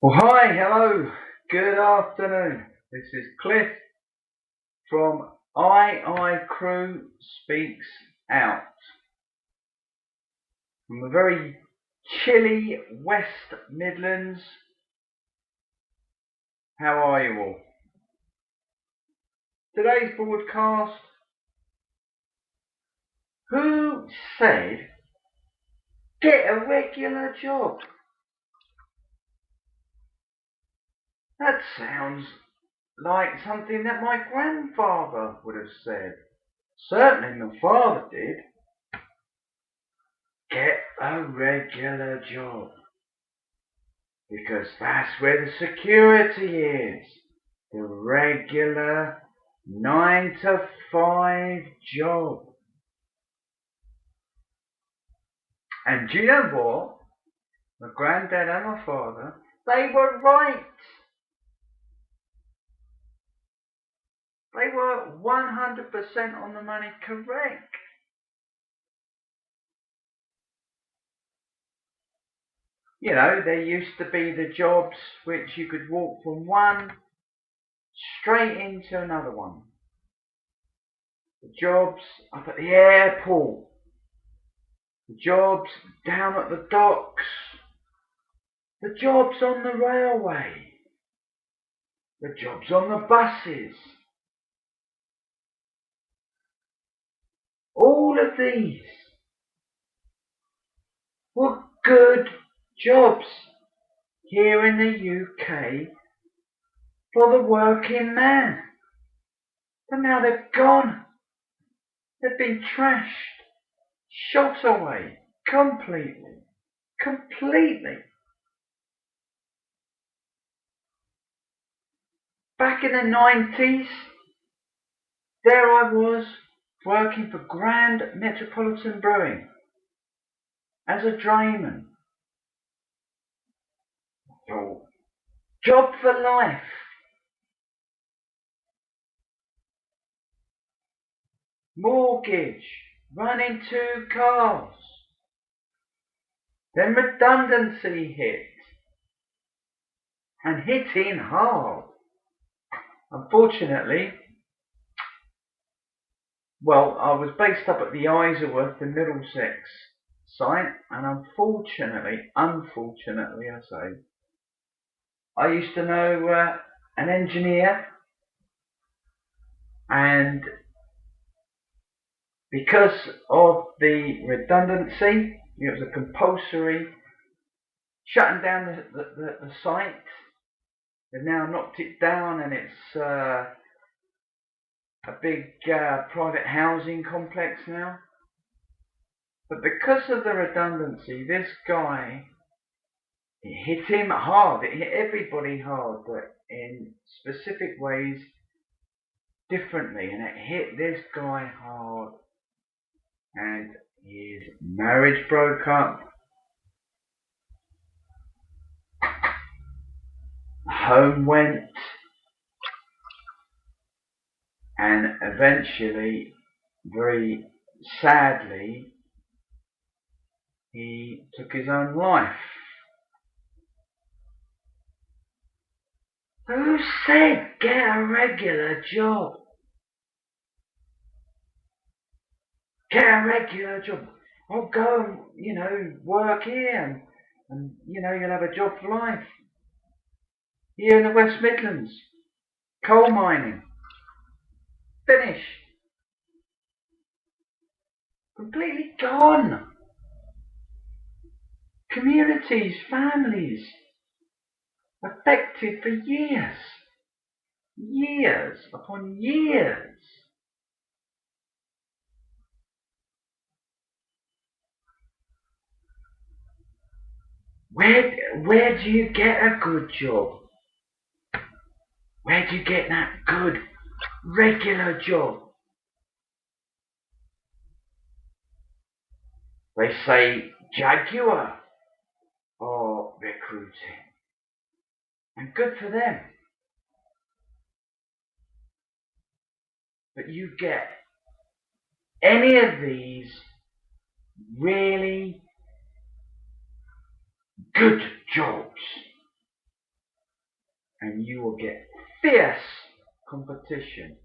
Well, hi, hello, good afternoon. This is Cliff from II Crew Speaks Out from the very chilly West Midlands. How are you all? Today's broadcast. Who said get a regular job? That sounds like something that my grandfather would have said. Certainly my father did. Get a regular job. Because that's where the security is. The regular 9 to 5 job. And do you know what? My granddad and my father, they were right. They were 100% on the money correct. You know, there used to be the jobs which you could walk from one straight into another one. The jobs up at the airport. The jobs down at the docks. The jobs on the railway. The jobs on the buses. All of these were good jobs here in the UK for the working man. But now they've gone. They've been trashed, shot away completely. Back in the 90s, there I was working for Grand Metropolitan Brewing as a drayman. Oh, job for life. Mortgage, running 2 cars. Then redundancy hit. And hitting hard. Unfortunately, I was based up at the Isleworth in Middlesex site, and unfortunately I say, I used to know an engineer, and because of the redundancy, it was a compulsory shutting down the site. They've now knocked it down, and it's a big private housing complex now. But because of the redundancy, this guy, it hit him hard. It hit everybody hard, but in specific ways differently. And it hit this guy hard. And his marriage broke up. Home went. And eventually, very sadly, he took his own life. Who said get a regular job? Get a regular job. I'll go and, work here and you'll have a job for life. Here in the West Midlands. Coal mining. Finished. Completely gone. Communities, families, affected for years. Years upon years. Where do you get a good job? Where do you get that good, regular job? They say Jaguar are recruiting. And good for them. But you get any of these really good jobs and you will get fierce competition.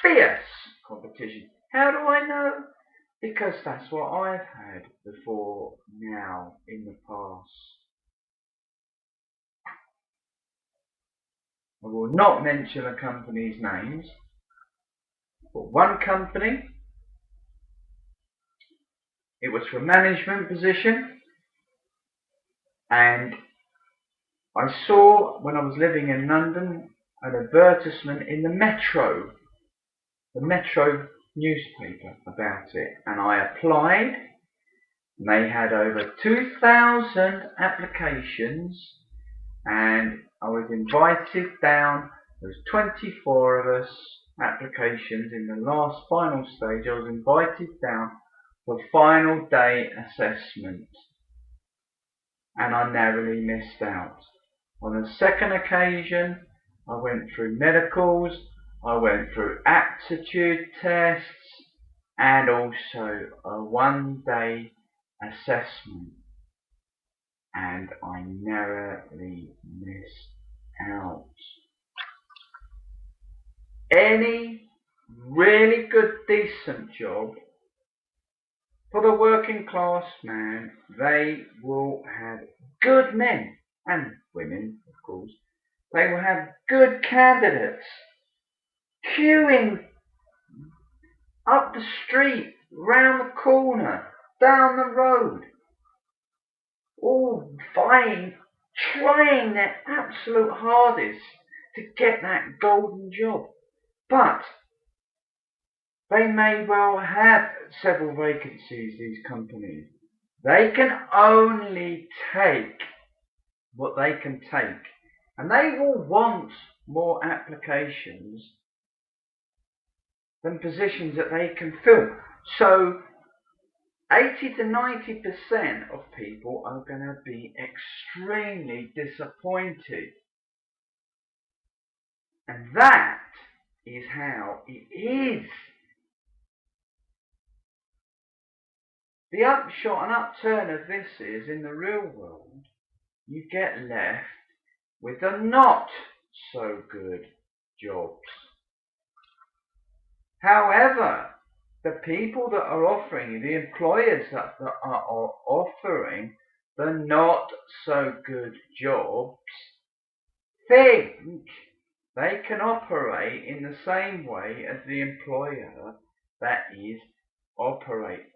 Fierce competition. How do I know? Because that's what I've had before now in the past. I will not mention the company's names, but one company, it was for a management position, and I saw, when I was living in London, an advertisement in the Metro newspaper about it, and I applied, and they had over 2,000 applications, and I was invited down. There was 24 of us applications. In the last final stage, I was invited down for final day assessment, and I narrowly missed out. On the second occasion, I went through medicals, I went through aptitude tests, and also a one-day assessment, and I narrowly missed out. Any really good, decent job for the working class man, they will have good men and women, of course. They will have good candidates queuing up the street, round the corner, down the road, all vying, trying their absolute hardest to get that golden job. But they may well have several vacancies, these companies. They can only take what they can take, and they will want more applications than positions that they can fill. So 80 to 90% of people are going to be extremely disappointed. And that is how it is. The upshot and upturn of this is, in the real world, you get left with the not so good jobs. However, the people that are offering you, the employers that are offering the not so good jobs, think they can operate in the same way as the employer that is offering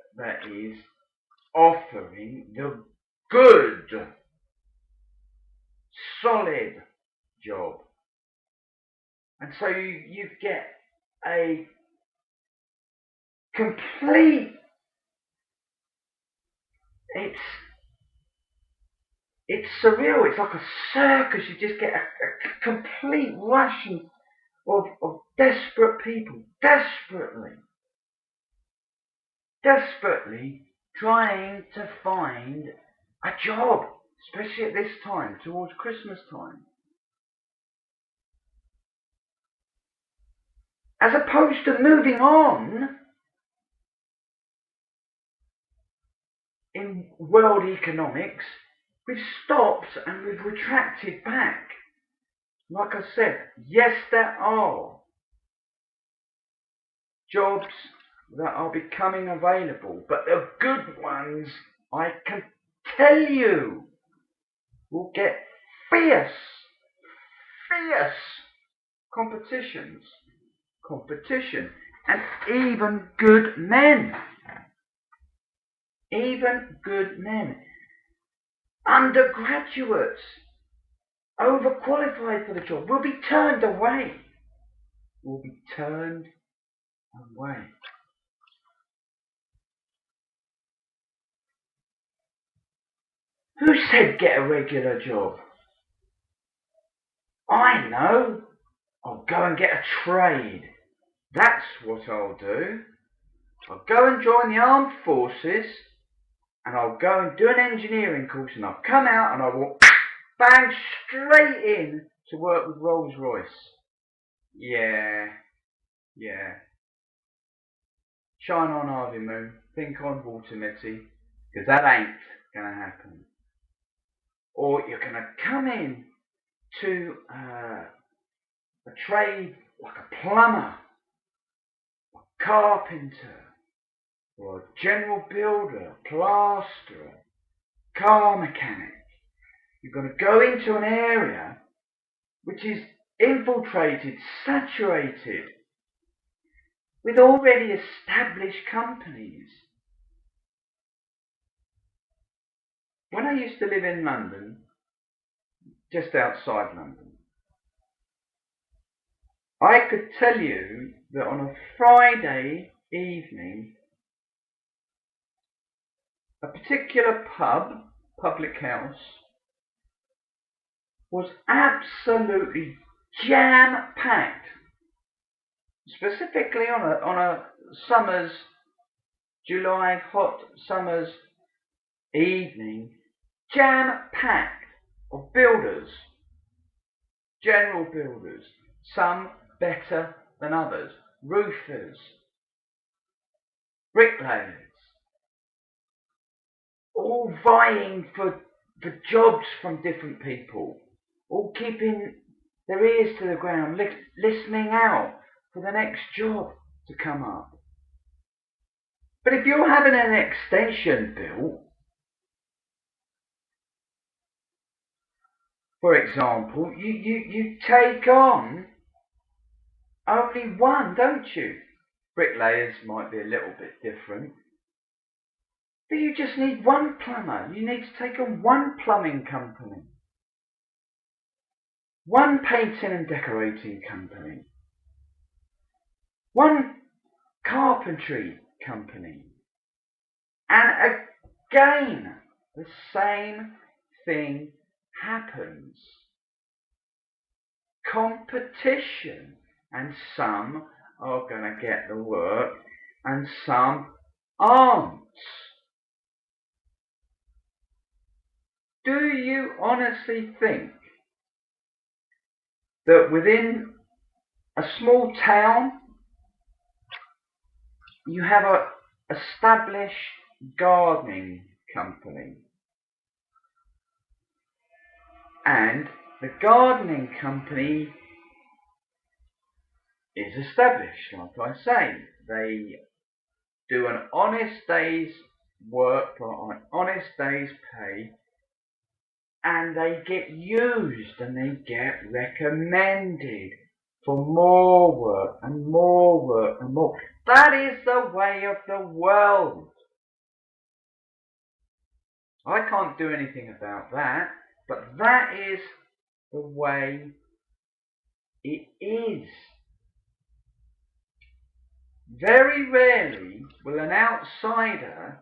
the good, solid job. And so you get a complete, it's surreal, it's like a circus. You just get a complete rush of desperate people, desperately trying to find a job, especially at this time, towards Christmas time. As opposed to moving on in world economics, we've stopped and we've retracted back. Like I said, yes, there are jobs that are becoming available, but the good ones, I can tell you, will get fierce competition, and even good men, undergraduates, overqualified for the job, will be turned away. Who said get a regular job? I know. I'll go and get a trade. That's what I'll do. I'll go and join the armed forces, and I'll go and do an engineering course, and I'll come out and I will bang straight in to work with Rolls-Royce. Yeah. Shine on, Harvey Moon. Think on, Walter Mitty, because that ain't gonna happen. Or you're gonna come in to a trade like a plumber, a carpenter, or a general builder, plasterer, car mechanic. You're going to go into an area which is infiltrated, saturated with already established companies. When I used to live in London, just outside London, I could tell you that on a Friday evening, a particular public house, was absolutely jam-packed. Specifically on a summer's, July hot summer's evening, jam-packed of builders, general builders, some better than others, roofers, bricklayers, all vying for jobs from different people, all keeping their ears to the ground, listening out for the next job to come up. But if you're having an extension built, for example, you take on only one, don't you? Bricklayers might be a little bit different. But you just need one plumber. You need to take on one plumbing company, one painting and decorating company, one carpentry company. And again, the same thing happens. Competition. And some are going to get the work and some aren't. Do you honestly think that within a small town you have an established gardening company, and the gardening company is established, like I say? They do an honest day's work for an honest day's pay, and they get used and they get recommended for more work and more work and more. That is the way of the world. I can't do anything about that, but that is the way it is. Very rarely will an outsider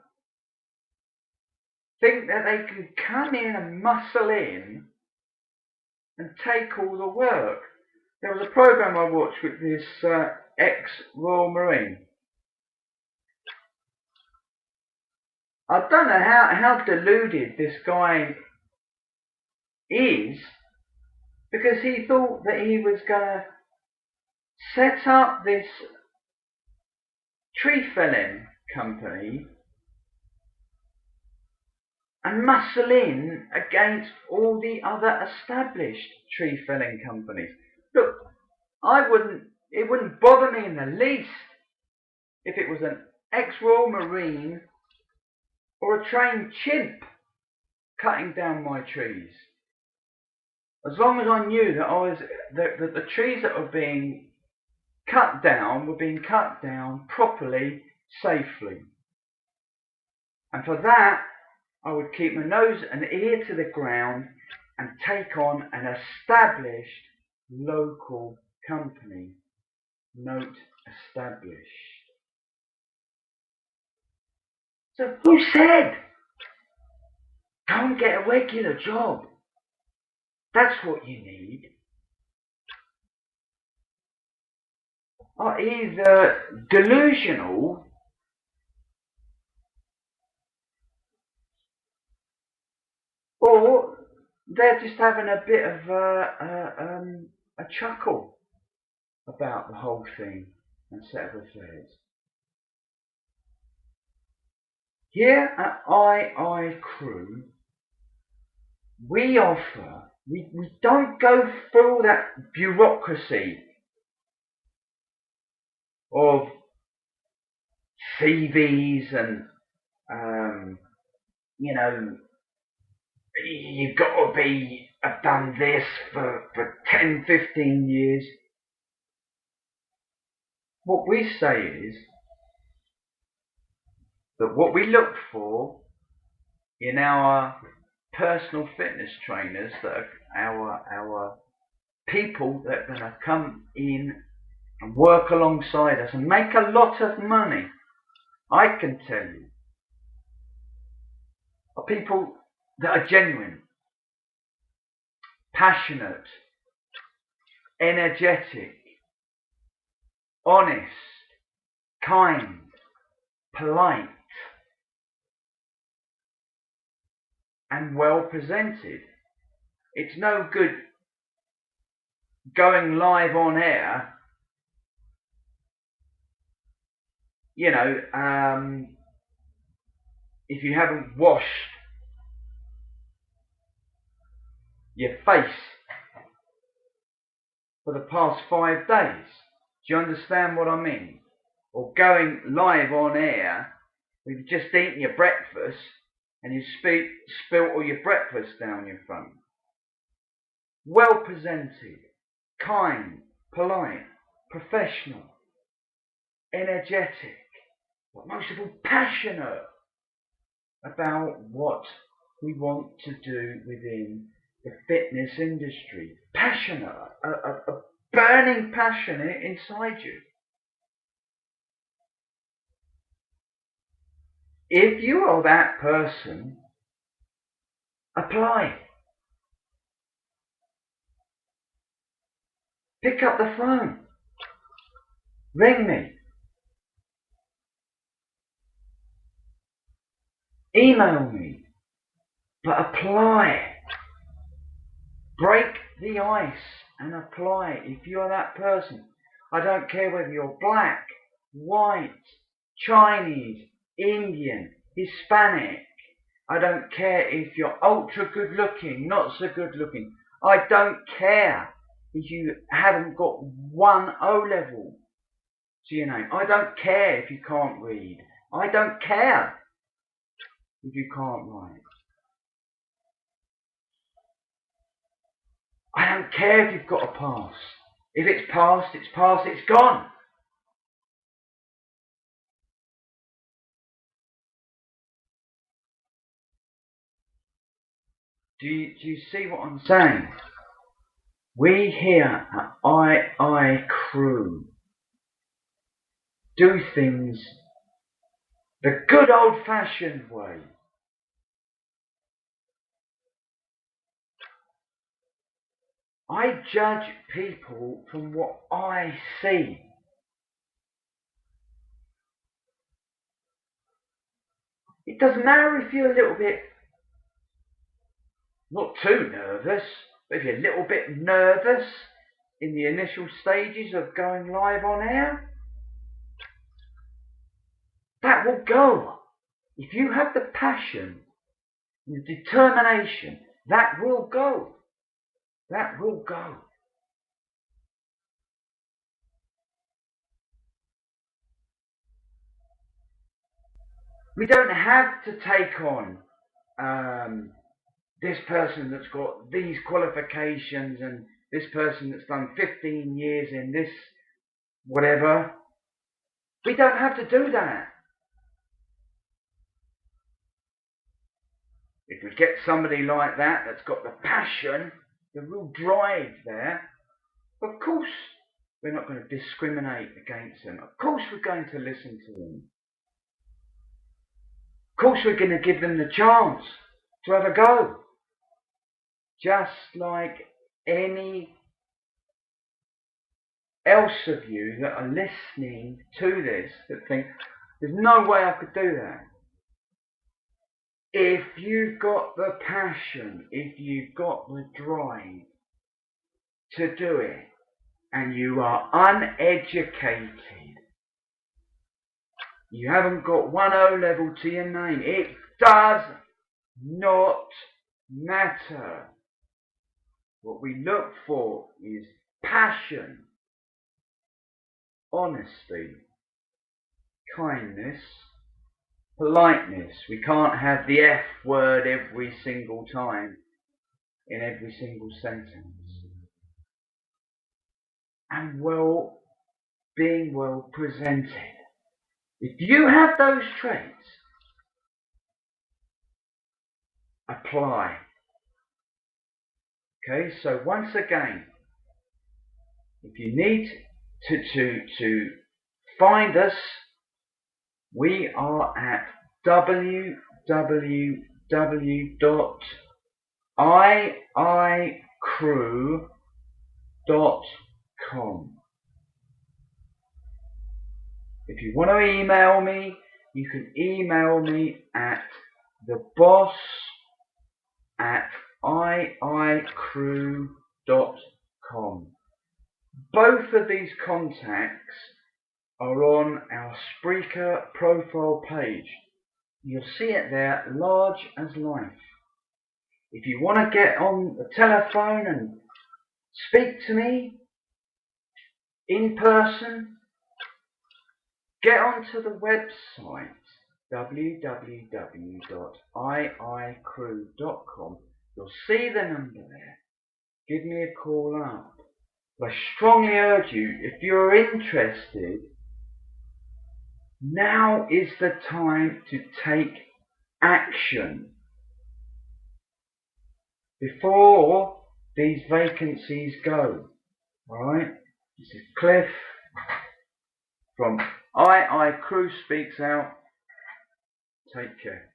think that they can come in and muscle in and take all the work. There was a program I watched with this ex-Royal Marine. I don't know how deluded this guy is, because he thought that he was going to set up this tree felling company and muscle in against all the other established tree felling companies. Look, it wouldn't bother me in the least if it was an ex-Royal Marine or a trained chimp cutting down my trees. As long as I knew that the trees that were being cut down were being cut down properly, safely. And for that, I would keep my nose and ear to the ground and take on an established local company. Note, established. So who said, go and get a regular job? That's what you need. Are either delusional or they're just having a bit of a chuckle about the whole thing and set of affairs. Here at II Crew, we offer We don't go through all that bureaucracy of CVs and, you know, you've got to have done this for 10, 15 years. What we say is that what we look for in our personal fitness trainers, that are our people that are going to come in and work alongside us and make a lot of money, I can tell you, are people that are genuine, passionate, energetic, honest, kind, polite, and well presented. It's no good going live on air, you know, if you haven't washed your face for the past 5 days. Do you understand what I mean? Or going live on air, you've just eaten your breakfast and you spilt all your breakfast down your front. Well presented, kind, polite, professional, energetic, but most of all passionate about what we want to do within the fitness industry. Passionate, a burning passion inside you. If you are that person, apply. Pick up the phone. Ring me. Email me. But apply. Break the ice and apply. If you're that person, I don't care whether you're black, white, Chinese, Indian, Hispanic. I don't care if you're ultra good looking, not so good looking. I don't care if you haven't got 1 O-level to your name. I don't care if you can't read. I don't care if you can't write. I don't care if you've got a past. If it's past, it's past, it's gone. Do you see what I'm saying? We here at II Crew do things the good old-fashioned way. I judge people from what I see. It doesn't matter if you're a little bit, not too nervous, but if you're a little bit nervous in the initial stages of going live on air, that will go. If you have the passion, the determination, that will go. That will go. We don't have to take on this person that's got these qualifications and this person that's done 15 years in this whatever. We don't have to do that. If we get somebody like that that's got the passion, the real drive there, of course we're not going to discriminate against them. Of course we're going to listen to them. Of course we're going to give them the chance to have a go. Just like any else of you that are listening to this that think, there's no way I could do that. If you've got the passion, if you've got the drive to do it, and you are uneducated, you haven't got 1 O-level to your name, it does not matter. What we look for is passion, honesty, kindness, politeness. We can't have the F word every single time in every single sentence. And being well presented. If you have those traits, apply. Okay, so once again, if you need to find us, we are at www.iicrew.com. If you want to email me, you can email me at theboss@iicrew.com. Both of these contacts are on our Spreaker profile page. You'll see it there, large as life. If you want to get on the telephone and speak to me in person, get onto the website www.iicrew.com. You'll see the number there. Give me a call up. I strongly urge you, if you're interested, now is the time to take action before these vacancies go. Alright? This is Cliff from II Crew Speaks Out. Take care.